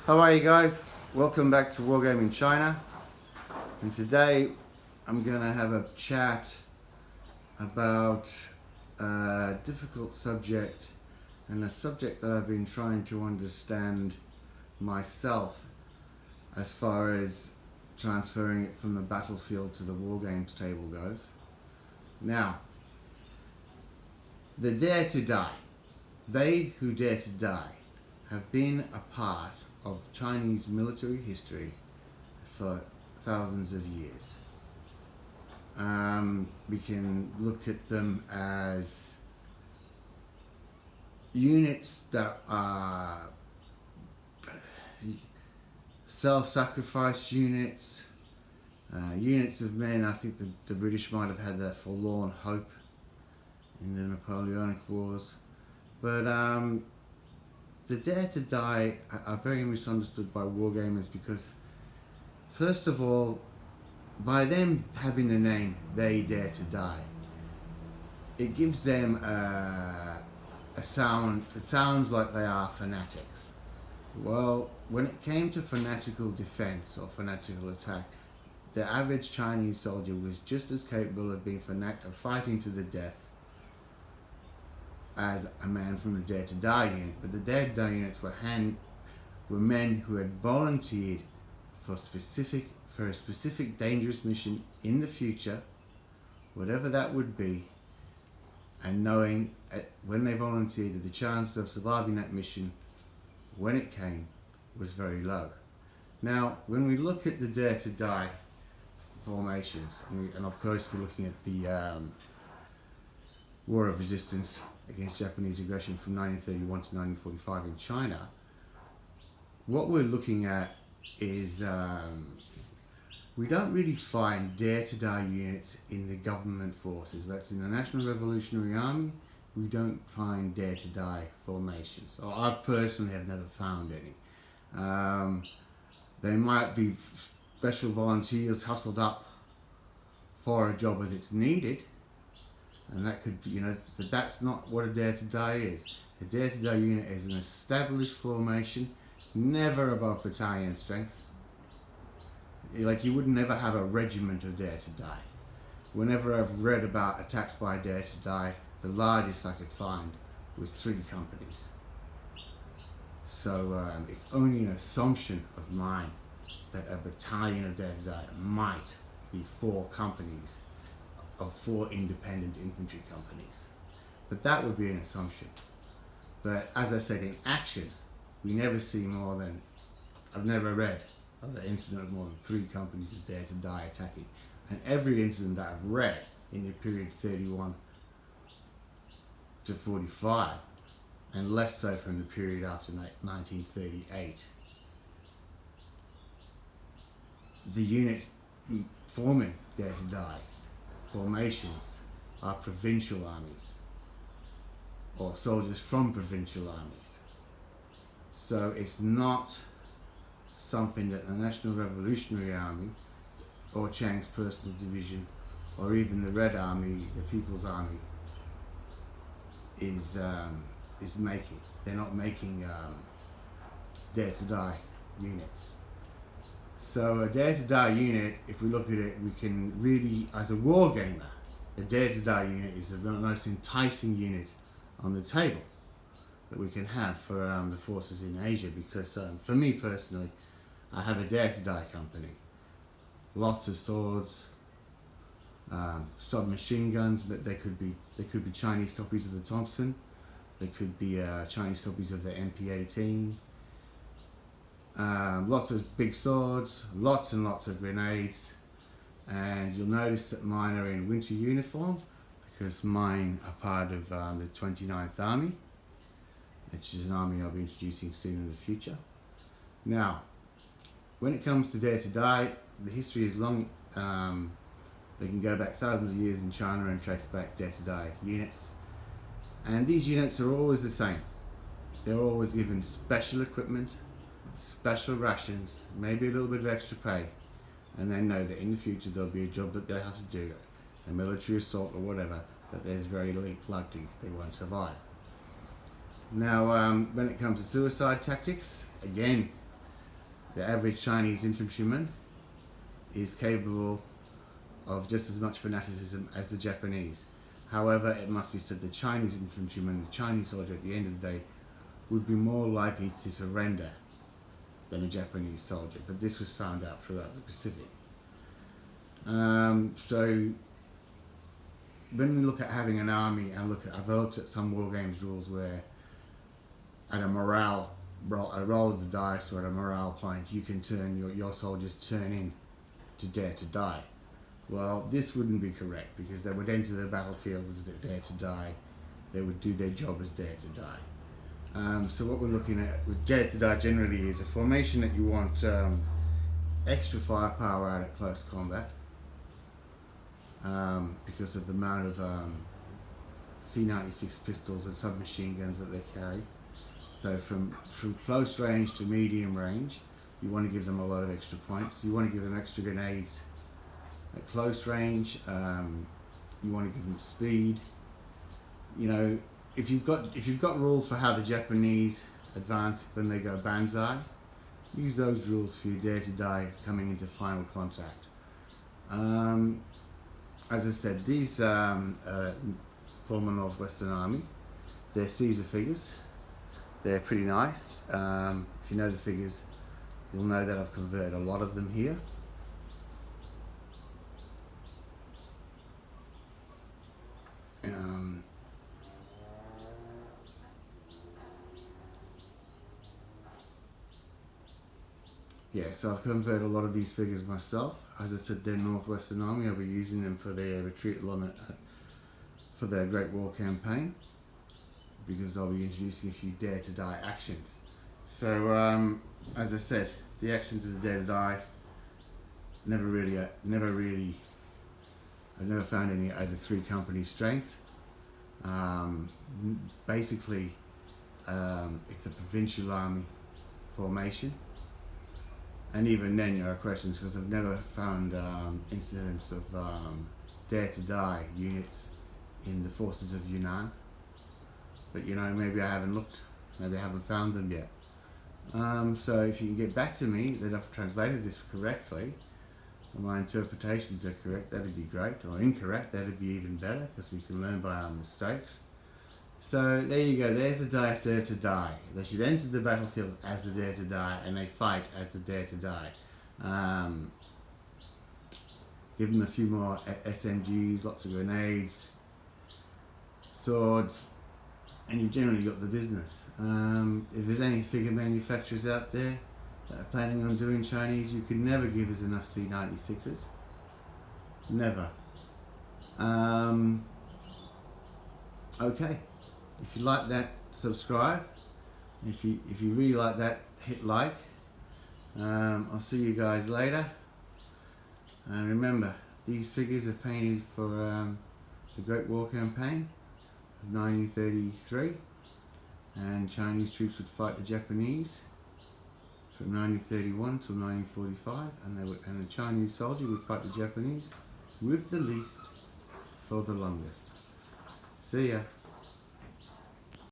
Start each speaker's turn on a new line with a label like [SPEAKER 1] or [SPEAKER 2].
[SPEAKER 1] How are you guys? Welcome back to Wargaming China. And today I'm going to have a chat about a difficult subject, and a subject that I've been trying to understand myself as far as transferring it from the battlefield to the Wargames table goes. Now, the dare to die. They who dare to die have been a part of Chinese military history for thousands of years. We can look at them as units that are self-sacrifice units, units of men. I think the British might have had that forlorn hope in the Napoleonic Wars. But the dare to die are very misunderstood by wargamers because, first of all, by them having the name They Dare to Die, it gives them a sound. It sounds like they are fanatics. Well, when it came to fanatical defense or fanatical attack, the average Chinese soldier was just as capable of being of fighting to the death as a man from the Dare to Die unit. But the Dare to Die units were men who had volunteered for a specific dangerous mission in the future, whatever that would be, and knowing when they volunteered that the chance of surviving that mission when it came was very low. Now, when we look at the Dare to Die formations, and of course we're looking at the War of Resistance against Japanese aggression from 1931 to 1945 in China, what we're looking at is we don't really find Dare to Die units in the government forces. That's in the National Revolutionary Army. We don't find Dare to Die formations, or I personally have never found any. They might be special volunteers hustled up for a job as it's needed, and that could be, but that's not what a Dare to Die is. A Dare to Die unit is an established formation, never above battalion strength. Like, you would never have a regiment of Dare to Die. Whenever I've read about attacks by Dare to Die, the largest I could find was 3 companies. So it's only an assumption of mine that a battalion of Dare to Die might be 4 companies of 4 independent infantry companies. But that would be an assumption. But as I said, in action, we never see more than, I've never read of the incident of more than 3 companies of Dare to Die attacking. And every incident that I've read in the period 31 to 45, and less so from the period after 1938, the units forming Dare to Die formations are provincial armies, or soldiers from provincial armies. So it's not something that the National Revolutionary Army or Chiang's Personal Division or even the Red Army, the People's Army, is making. They're not making Dare to Die units. So a Dare to Die unit, if we look at it, we can really, as a wargamer, a Dare to Die unit is the most enticing unit on the table that we can have for the forces in Asia, because for me personally, I have a Dare to Die company. Lots of swords, submachine guns, but they could be Chinese copies of the Thompson. They could be Chinese copies of the MP18. Lots of big swords, lots and lots of grenades, and you'll notice that mine are in winter uniform because mine are part of the 29th Army, which is an army I'll be introducing soon in the future. Now, when it comes to Dare to Die, the history is long. They can go back thousands of years in China and trace back Dare to Die units, and these units are always the same. They're always given special equipment, special rations, maybe a little bit of extra pay, and they know that in the future there'll be a job that they have to do, a military assault or whatever, that there's very likely they won't survive. Now, when it comes to suicide tactics, again, The average Chinese infantryman is capable of just as much fanaticism as the Japanese. However, it must be said the Chinese infantryman, the Chinese soldier at the end of the day, would be more likely to surrender than a Japanese soldier. But this was found out throughout the Pacific. So when we look at having an army, and I've looked at some war games rules where at a roll of the dice or at a morale point, you can turn your soldiers turn in to dare to die. Well, this wouldn't be correct, because they would enter the battlefield as dare to die. They would do their job as dare to die. So what we're looking at with dare to die generally is a formation that you want extra firepower out at close combat, because of the amount of C-96 pistols and submachine guns that they carry. So from close range to medium range, you want to give them a lot of extra points. You want to give them extra grenades at close range. You want to give them speed. You know, if you've got rules for how the Japanese advance when they go banzai, use those rules for your dare to die coming into final contact. As I said, these former Northwestern Army, they're Caesar figures. They're pretty nice. If you know the figures, you'll know that I've converted a lot of them here. Yeah, so I've converted a lot of these figures myself. As I said, they're Northwestern Army. I'll be using them for their retreat for their Great War campaign, because I'll be introducing a few Dare to Die actions. So, as I said, the actions of the Dare to Die I've never found any over 3 company strength. Basically, it's a provincial army formation. And even then there are questions, because I've never found incidents of Dare to Die units in the forces of Yunnan. But you know, maybe I haven't looked, maybe I haven't found them yet. So if you can get back to me that I've translated this correctly, or my interpretations are correct, that'd be great. Or incorrect, that'd be even better, because we can learn by our mistakes. So there you go, there's a Dare to Die. They should enter the battlefield as the Dare to Die, and they fight as the Dare to Die. Give them a few more SMGs, lots of grenades, swords, and you've generally got the business. If there's any figure manufacturers out there that are planning on doing Chinese, you can never give us enough C-96s. Never. Okay. If you like that, subscribe. If you really like that, hit like. I'll see you guys later. And remember, these figures are painted for the Great War campaign of 1933, and Chinese troops would fight the Japanese from 1931 till 1945, and the Chinese soldier would fight the Japanese with the least for the longest. See ya.